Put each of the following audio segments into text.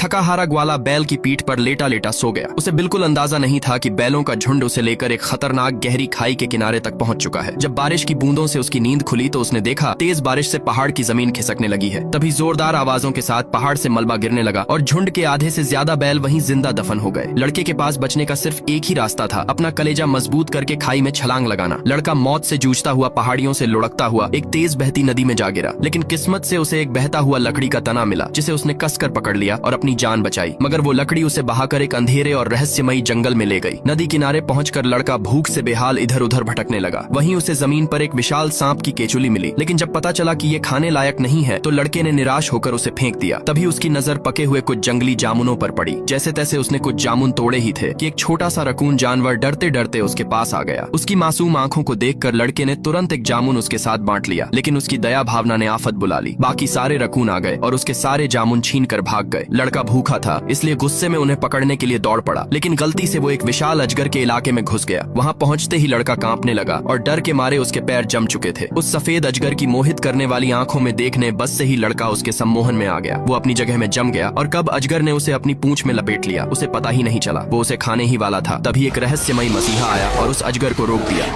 थका हारा ग्वाला बैल की पीठ पर लेटा लेटा सो गया। उसे बिल्कुल अंदाजा नहीं था कि बैलों का झुंड उसे लेकर एक खतरनाक गहरी खाई के किनारे तक पहुंच चुका है। जब बारिश की बूंदों से उसकी नींद खुली तो उसने देखा तेज बारिश से पहाड़ की जमीन खिसकने लगी है। तभी जोरदार आवाजों के साथ पहाड़ से मलबा गिरने लगा और झुंड के आधे से ज्यादा बैल वहीं जिंदा दफन हो गए। लड़के के पास बचने का सिर्फ एक ही रास्ता था, अपना कलेजा मजबूत करके खाई में छलांग लगाना। लड़का मौत से जूझता हुआ पहाड़ियों से लुढ़कता हुआ एक तेज बहती नदी में जा गिरा, लेकिन किस्मत से उसे एक बहता हुआ लकड़ी का तना मिला जिसे उसने कसकर पकड़ लिया और अपनी जान बचाई। मगर वो लकड़ी उसे बहाकर एक अंधेरे और रहस्यमयी जंगल में ले गई। नदी किनारे पहुंचकर लड़का भूख से बेहाल इधर उधर भटकने लगा। वहीं उसे जमीन पर एक विशाल सांप की केचुली मिली, लेकिन जब पता चला कि ये खाने लायक नहीं है तो लड़के ने निराश होकर उसे फेंक दिया। तभी उसकी नजर पके हुए कुछ जंगली जामुनों पर पड़ी। जैसे तैसे उसने कुछ जामुन तोड़े ही थे कि एक छोटा सा रकून जानवर डरते डरते उसके पास आ गया। उसकी मासूम आंखों को देखकर लड़के ने तुरंत एक जामुन उसके साथ बांट लिया, लेकिन उसकी दया भावना ने आफत बुला ली। बाकी सारे रकून आ गए और उसके सारे जामुन छीन कर भाग गए। लड़का भूखा था, इसलिए गुस्से में उन्हें पकड़ने के लिए दौड़ पड़ा, लेकिन गलती से वो एक विशाल अजगर के इलाके में घुस गया। वहाँ पहुँचते ही लड़का कांपने लगा और डर के मारे उसके पैर जम चुके थे। उस सफेद अजगर की मोहित करने वाली आंखों में देखने बस से ही लड़का उसके सम्मोहन में आ गया। वो अपनी जगह में जम गया और कब अजगर ने उसे अपनी पूंछ में लपेट लिया उसे पता ही नहीं चला। वो उसे खाने ही वाला था। तभी एक रहस्यमयी मसीहा आया और उस अजगर को रोक दिया।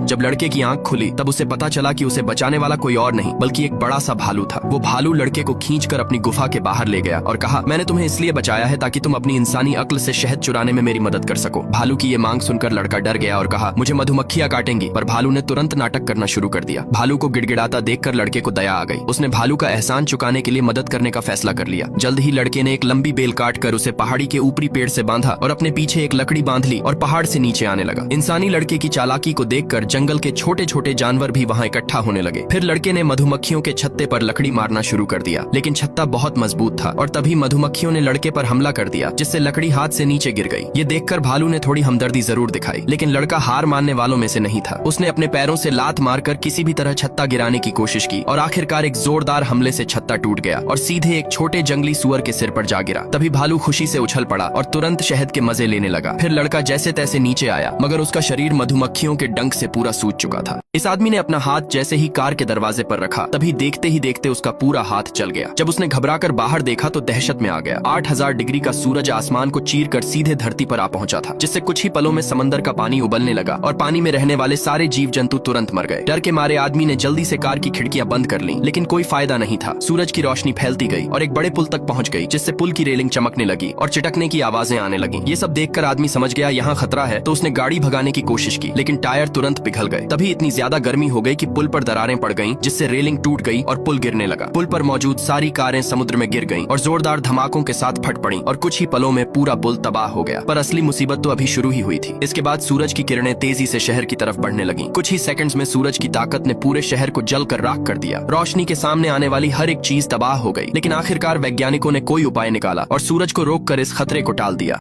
जब लड़के की आंख खुली तब उसे पता चला कि उसे बचाने वाला कोई और नहीं बल्कि एक बड़ा सा भालू था। वो भालू लड़के को खींचकर अपनी गुफा के बाहर ले गया और कहा, मैंने तुम्हें इसलिए बचाया है ताकि तुम अपनी इंसानी अक्ल से शहद चुराने में मेरी मदद कर सको। भालू की ये मांग सुनकर लड़का डर गया और कहा, मुझे मधुमक्खियां काटेंगी। पर भालू ने तुरंत नाटक करना शुरू कर दिया। भालू को गिड़गिड़ाता देखकर लड़के को दया आ गई। उसने भालू का एहसान चुकाने के लिए मदद करने का फैसला कर लिया। जल्द ही लड़के ने एक लंबी बेल काट कर उसे पहाड़ी के ऊपरी पेड़ से बांधा और अपने पीछे एक लकड़ी बांध ली और पहाड़ से नीचे आने लगा। इंसानी लड़के की चालाकी को देखकर जंगल के छोटे छोटे जानवर भी वहां इकट्ठा होने लगे। फिर लड़के ने मधुमक्खियों के छत्ते पर लकड़ी मारना शुरू कर दिया, लेकिन छत्ता बहुत मजबूत था और तभी मधुमक्खियों ने लड़के पर हमला कर दिया, जिससे लकड़ी हाथ से नीचे गिर गई। ये देखकर भालू ने थोड़ी हमदर्दी जरूर दिखाई, लेकिन लड़का हार मानने वालों में से नहीं था। उसने अपने पैरों से लात मारकर किसी भी तरह छत्ता गिराने की कोशिश की और आखिरकार एक जोरदार हमले से छत्ता टूट गया और सीधे एक छोटे जंगली सुअर के सिर पर जा गिरा। तभी भालू खुशी से उछल पड़ा और तुरंत शहद के मजे लेने लगा। फिर लड़का जैसे तैसे नीचे आया, मगर उसका शरीर मधुमक्खियों के डंक से पूरा सूज चुका था। इस आदमी ने अपना हाथ जैसे ही कार के दरवाजे पर रखा, तभी देखते ही देखते उसका पूरा हाथ जल गया। जब उसने घबराकर बाहर देखा तो दहशत में आ गया। 8000 डिग्री का सूरज आसमान को चीरकर सीधे धरती पर आ पहुंचा था, जिससे कुछ ही पलों में समंदर का पानी उबलने लगा और पानी में रहने वाले सारे जीव जंतु तुरंत मर गए। डर के मारे आदमी ने जल्दी से कार की खिड़कियां बंद कर ली, लेकिन कोई फायदा नहीं था। सूरज की रोशनी फैलती गई और एक बड़े पुल तक पहुंच गई, जिससे पुल की रेलिंग चमकने लगी और चिटकने की आवाजें आने लगी। ये सब देखकर आदमी समझ गया यहाँ खतरा है, तो उसने गाड़ी भगाने की कोशिश की, लेकिन टायर तुरंत पिघल गए। तभी इतनी ज्यादा गर्मी हो गई कि पुल पर दरारें पड़ गईं, जिससे रेलिंग टूट गई और पुल गिरने लगा। पुल पर मौजूद सारी कारें समुद्र में गिर गईं और जोरदार धमाकों के साथ फट पड़ीं और कुछ ही पलों में पूरा पुल तबाह हो गया। पर असली मुसीबत तो अभी शुरू ही हुई थी। इसके बाद सूरज की किरणें तेजी से शहर की तरफ बढ़ने लगीं। कुछ ही सेकंड्स में सूरज की ताकत ने पूरे शहर को जलकर राख कर दिया। रोशनी के सामने आने वाली हर एक चीज तबाह हो गई, लेकिन आखिरकार वैज्ञानिकों ने कोई उपाय निकाला और सूरज को रोककर इस खतरे को टाल दिया।